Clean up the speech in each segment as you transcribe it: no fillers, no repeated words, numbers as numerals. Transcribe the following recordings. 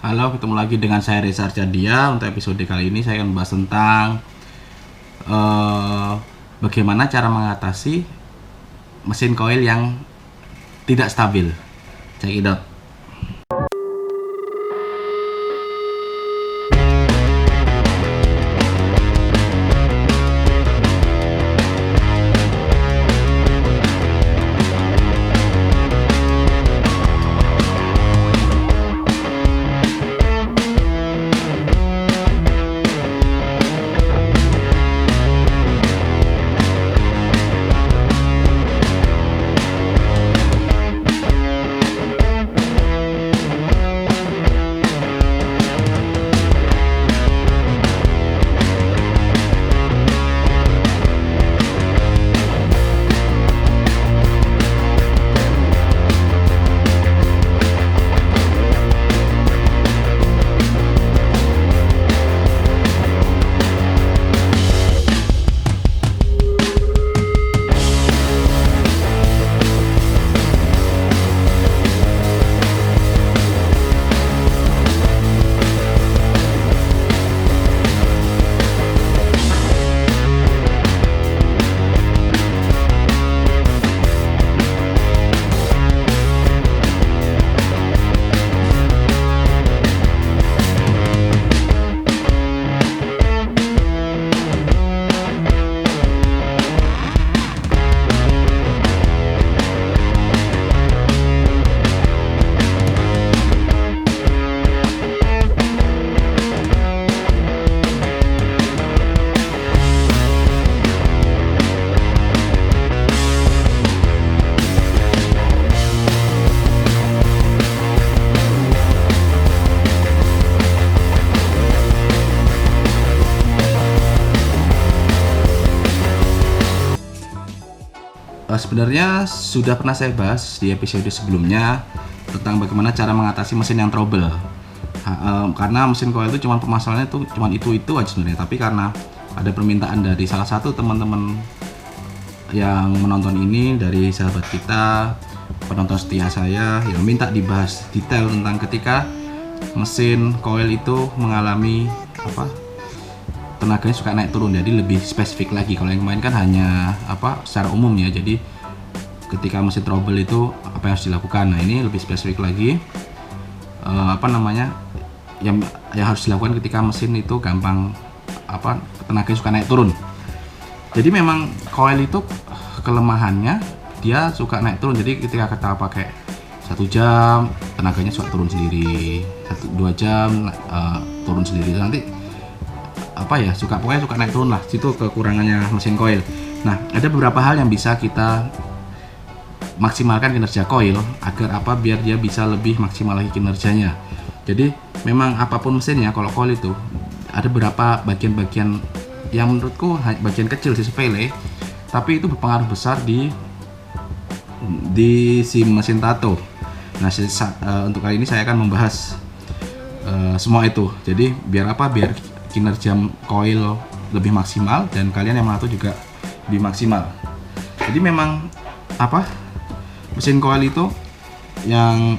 Halo, ketemu lagi dengan saya Reza Arcadia. Untuk episode kali ini saya akan membahas tentang eh, bagaimana cara mengatasi mesin coil yang tidak stabil. Check it out. Sebenarnya sudah pernah saya bahas di episode sebelumnya tentang bagaimana cara mengatasi mesin yang trouble. Karena mesin coil itu cuma permasalahannya itu cuma itu aja sebenarnya. Tapi karena ada permintaan dari salah satu teman-teman yang menonton ini, dari sahabat kita, penonton setia saya, yang minta dibahas detail tentang ketika mesin coil itu mengalami tenaganya suka naik turun, jadi lebih spesifik lagi. Kalau yang kemarin kan hanya secara umum ya, jadi ketika mesin trouble itu apa yang harus dilakukan. Nah, ini lebih spesifik lagi, yang harus dilakukan ketika mesin itu gampang tenaganya suka naik turun. Jadi memang coil itu kelemahannya dia suka naik turun. Jadi ketika kita pakai 1 jam tenaganya suka turun sendiri, 1-2 jam turun sendiri, nanti pokoknya suka naik turun lah. Itu kekurangannya mesin coil. Nah, ada beberapa hal yang bisa kita maksimalkan kinerja coil agar biar dia bisa lebih maksimal lagi kinerjanya. Jadi memang apapun mesinnya, kalau coil itu ada beberapa bagian-bagian yang menurutku bagian kecil sih, sepele, tapi itu berpengaruh besar di si mesin tato. Nah, untuk kali ini saya akan membahas semua itu. Jadi biar kinerja coil lebih maksimal dan kalian yang menato juga lebih maksimal. Jadi memang mesin coil itu yang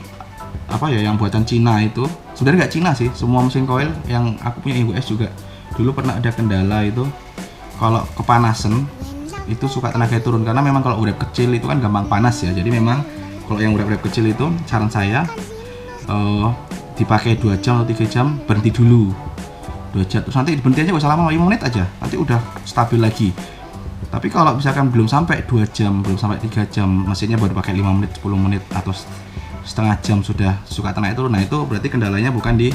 yang buatan Cina itu sebenarnya nggak Cina sih. Semua mesin coil yang aku punya US juga dulu pernah ada kendala itu, kalau kepanasan itu suka tenaga turun, karena memang kalau udah kecil itu kan gampang panas ya. Jadi memang kalau yang udah kecil itu saran saya dipakai 2 jam atau 3 jam, berhenti dulu 2 jam, terus nanti berhenti aja, gak usah lama, 5 menit aja, nanti udah stabil lagi. Tapi kalau misalkan belum sampai 2 jam, belum sampai 3 jam, mesinnya baru pakai 5 menit, 10 menit atau setengah jam sudah suka naik turun, nah itu berarti kendalanya bukan di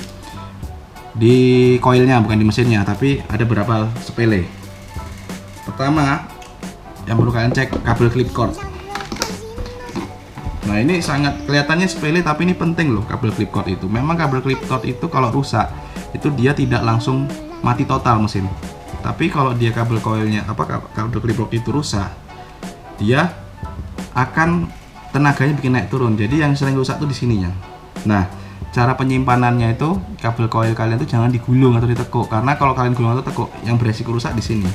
coilnya, bukan di mesinnya, tapi ada beberapa sepele. Pertama yang perlu kalian cek, kabel clip cord. Nah, ini sangat kelihatannya sepele tapi ini penting loh, kabel clip cord itu. Memang kabel clip cord itu kalau rusak itu dia tidak langsung mati total mesin. Tapi kalau dia kabel coilnya kabel clip cord itu rusak, dia akan tenaganya bikin naik turun. Jadi yang sering rusak tuh di sininya. Nah, cara penyimpanannya itu kabel coil kalian tuh jangan digulung atau ditekuk, karena kalau kalian gulung atau tekuk yang beresiko rusak di sini.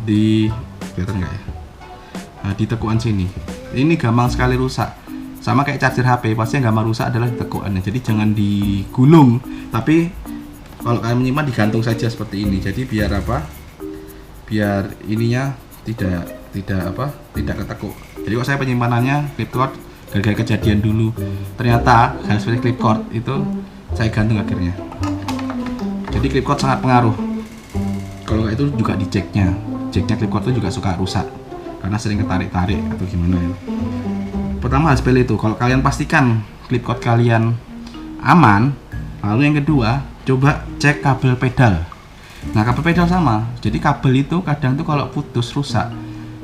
Kelihatan nggak ya? Nah, di tekukan sini. Ini gampang sekali rusak. sama kayak charger HP, pasti yang gampang rusak adalah tekukannya. Jadi jangan digulung, tapi kalau kalian menyimpan digantung saja seperti ini. Jadi biar apa? Biar ininya tidak ketekuk. Jadi kok saya penyimpanannya clipcord gara-gara kejadian dulu, ternyata handspring clipcord itu saya gantung akhirnya. Jadi clipcord sangat pengaruh. Kalau itu juga di jacknya clipcord itu juga suka rusak karena sering ketarik-tarik atau gimana ya. Pertama hal sepele itu, kalau kalian pastikan clipcord kalian aman, lalu yang kedua coba cek kabel pedal. Nah kabel pedal sama, jadi kabel itu kadang tuh kalau putus rusak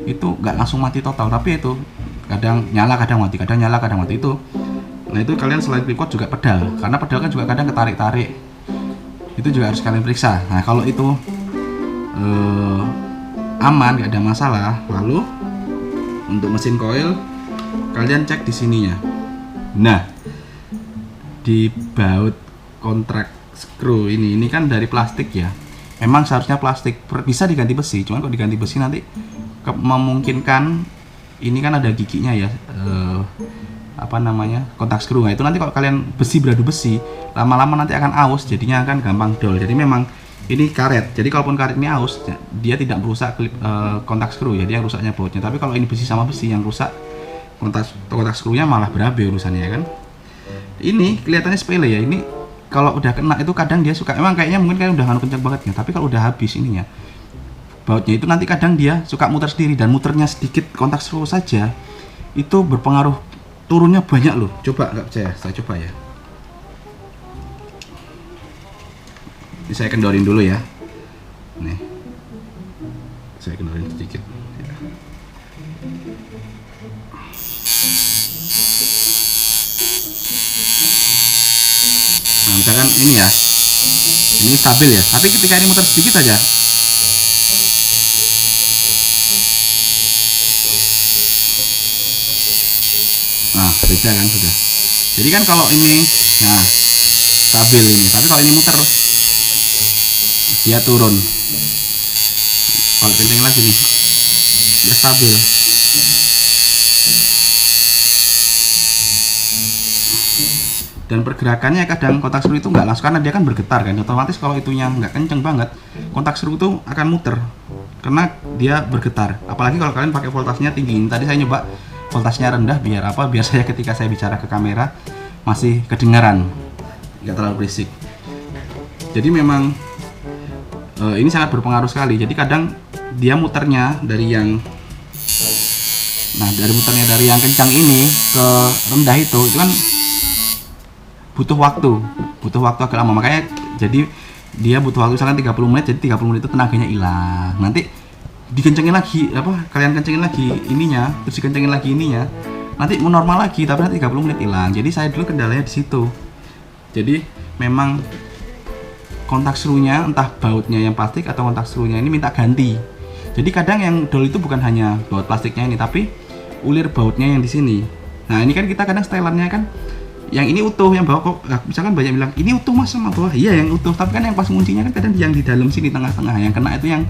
itu nggak langsung mati total, tapi itu kadang nyala kadang mati, kadang nyala kadang mati itu. Nah itu kalian selain clipcord juga pedal, karena pedal kan juga kadang ketarik-tarik, itu juga harus kalian periksa. Nah kalau itu aman, nggak ada masalah, lalu untuk mesin coil kalian cek di sininya. Nah di baut kontrak screw ini kan dari plastik ya, memang seharusnya plastik, bisa diganti besi, cuman kok diganti besi nanti memungkinkan ini kan ada giginya ya, kontak screw. Nah itu nanti kalau kalian beradu besi, lama-lama nanti akan aus, jadinya akan gampang dol. Jadi memang ini karet, jadi kalaupun karet ini aus, dia tidak merusak kontak screw, jadi yang rusaknya bautnya. Tapi kalau ini besi sama besi, yang rusak kontak screw-nya malah berabe urusannya kan. Ini kelihatannya sepele ya, ini kalau udah kena itu kadang dia suka, emang kayaknya mungkin kalian udah nganu kencang banget ya, tapi kalau udah habis ininya bautnya itu nanti kadang dia suka muter sendiri, dan muternya sedikit kontak screw saja itu berpengaruh, turunnya banyak loh. Coba nggak percaya, saya coba ya. Ini saya kendorin dulu ya. Nih, saya kendorin sedikit. Ya. Nah, misalkan ini ya, ini stabil ya, tapi ketika ini muter sedikit aja, nah beda kan sudah. Jadi kan kalau ini, nah stabil ini, tapi kalau ini muter dia turun. Kalau kenceng lagi nih, dia stabil. Dan pergerakannya kadang kontak screw itu nggak langsung, karena dia kan bergetar kan, otomatis kalau itunya nggak kenceng banget, kontak screw itu akan muter karena dia bergetar. Apalagi kalau kalian pakai voltasenya tinggi. Tadi saya nyoba voltasnya rendah, biar apa? Biar saya ketika saya bicara ke kamera masih kedengaran, nggak terlalu berisik. Jadi memang ini sangat berpengaruh sekali. Jadi kadang dia muternya dari yang, muternya dari yang kencang ini ke rendah itu kan butuh waktu agak lama. Makanya jadi dia butuh waktu misalkan 30 menit, jadi 30 menit itu tenaganya hilang. Nanti dikencengin lagi, kalian kencengin lagi ininya, terus dikencengin lagi ininya, nanti mau normal lagi, tapi nanti 30 menit hilang. Jadi saya dulu kendalanya di situ. Jadi memang kontak screw-nya, entah bautnya yang plastik atau kontak screw-nya ini minta ganti. Jadi kadang yang dol itu bukan hanya baut plastiknya ini, tapi ulir bautnya yang di sini. Nah ini kan kita kadang setelannya kan yang ini utuh, yang bawah kok misalkan banyak bilang ini utuh mas sama bawah, iya yang utuh, tapi kan yang pas kuncinya kan kadang yang di dalam sini tengah-tengah, yang kena itu yang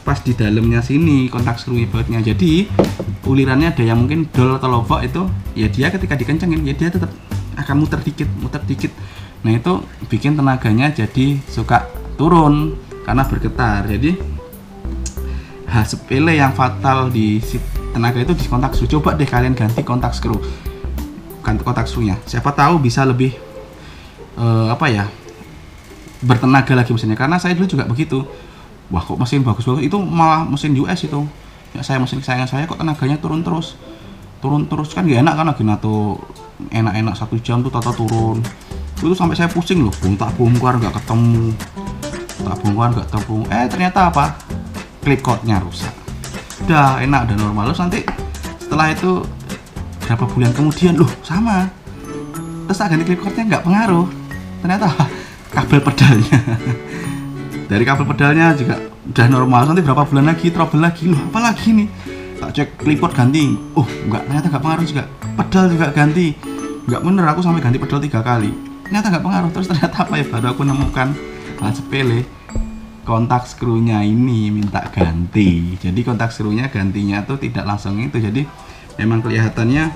pas di dalamnya sini kontak screw bautnya. Jadi ulirannya ada yang mungkin dol atau lobok itu ya, dia ketika dikencengin ya dia tetap akan muter dikit. Nah itu bikin tenaganya jadi suka turun karena bergetar. Jadi hal sepele yang fatal di tenaga itu di kontak screw. Coba deh kalian ganti kontak screw, kontak screw-nya. Siapa tahu bisa lebih bertenaga lagi mesinnya. Karena saya dulu juga begitu. Wah kok mesin bagus itu malah mesin US itu. Ya mesin kesayangan saya kok tenaganya turun terus kan gak enak kan, lagi nato enak-enak 1 jam tuh tata turun. Itu sampai saya pusing loh, bongkar nggak ketemu, ternyata apa? Clipcord-nya rusak. Udah enak, udah normal. Terus nanti setelah itu berapa bulan kemudian loh sama, terus ganti clipcord-nya nggak pengaruh, ternyata kabel pedalnya dari kabel pedalnya juga udah normal. Nanti berapa bulan lagi trouble lagi, loh apa lagi nih, tak cek clipcord ganti, ternyata nggak pengaruh juga. Pedal juga ganti, nggak bener, aku sampai ganti pedal 3 kali, ternyata nggak pengaruh. Terus ternyata apa ya, baru aku nemukan hal sepele, kontak screw-nya ini minta ganti. Jadi kontak screw-nya gantinya tuh tidak langsung itu, jadi memang kelihatannya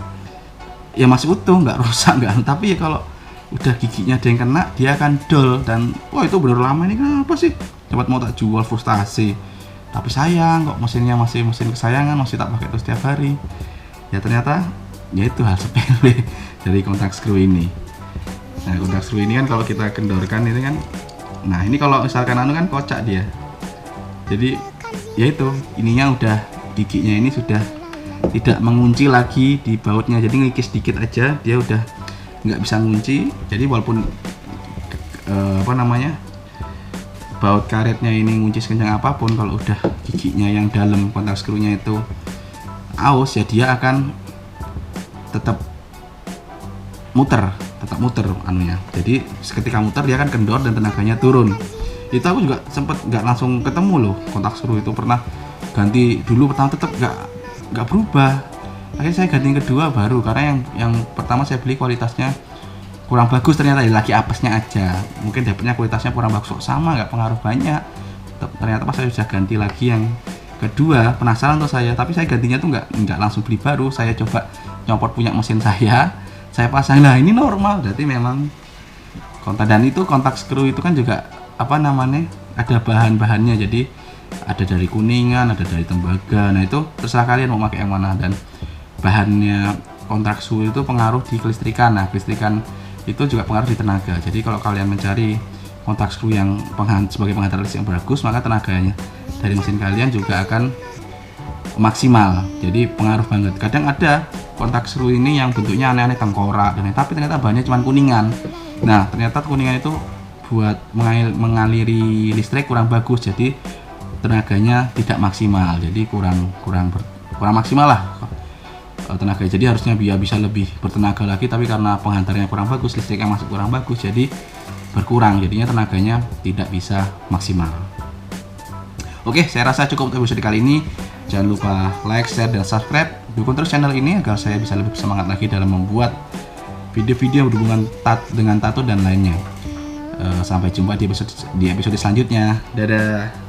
ya masih utuh, nggak rusak nggak. Tapi ya kalau udah giginya ada yang kena, dia akan dol. Dan wah itu bener lama ini, kenapa sih cepat mau tak jual, frustasi. Tapi sayang kok, mesinnya masih mesin kesayangan, masih tak pakai terus setiap hari. Ya ternyata ya itu hal sepele dari kontak screw ini. Nah kontak screw ini kan kalau kita kendorkan ini kan, nah ini kalau misalkan anu kan kocak dia. Jadi ya itu, ininya udah, giginya ini sudah tidak mengunci lagi di bautnya, jadi ngikis dikit aja dia udah nggak bisa ngunci. Jadi walaupun apa namanya, baut karetnya ini ngunci sekencang apapun, kalau udah giginya yang dalam kontak skrunya itu aus, ya dia akan tetap muter anunya. Jadi ketika muter dia akan kendor dan tenaganya turun. Itu aku juga sempet nggak langsung ketemu loh kontak skru itu, pernah ganti dulu pertama tetap nggak berubah. Akhirnya saya ganti yang kedua baru, karena yang pertama saya beli kualitasnya kurang bagus, ternyata lagi apesnya aja. Mungkin dapetnya kualitasnya kurang bagus, sama nggak pengaruh banyak. Ternyata pas saya sudah ganti lagi yang kedua, penasaran tuh saya, tapi saya gantinya tuh nggak langsung beli baru. Saya coba nyopot punya mesin saya pasang, nah ini normal. Berarti memang kontak, dan itu kontak screw itu kan juga apa namanya, ada bahan-bahannya. Jadi ada dari Kuningan, ada dari tembaga. Nah itu terserah kalian mau pakai yang mana. Dan bahannya kontak screw itu pengaruh di kelistrikan. Nah kelistrikan itu juga pengaruh di tenaga. Jadi kalau kalian mencari kontak screw yang sebagai penghantar listrik yang bagus, maka tenaganya dari mesin kalian juga akan maksimal. Jadi pengaruh banget. Kadang ada kontak screw ini yang bentuknya aneh-aneh, tengkorak dan tapi ternyata bahannya cuma kuningan. Nah ternyata kuningan itu buat mengaliri listrik kurang bagus, jadi tenaganya tidak maksimal. Jadi kurang maksimal lah tenaga. Jadi harusnya bisa lebih bertenaga lagi, tapi karena penghantarnya kurang bagus, listriknya masuk kurang bagus, jadi berkurang, jadinya tenaganya tidak bisa maksimal. Oke, saya rasa cukup untuk episode kali ini. Jangan lupa like, share, dan subscribe. Dukung terus channel ini agar saya bisa lebih semangat lagi dalam membuat video-video berhubungan dengan tato dan lainnya. Sampai jumpa di episode selanjutnya. Dadah.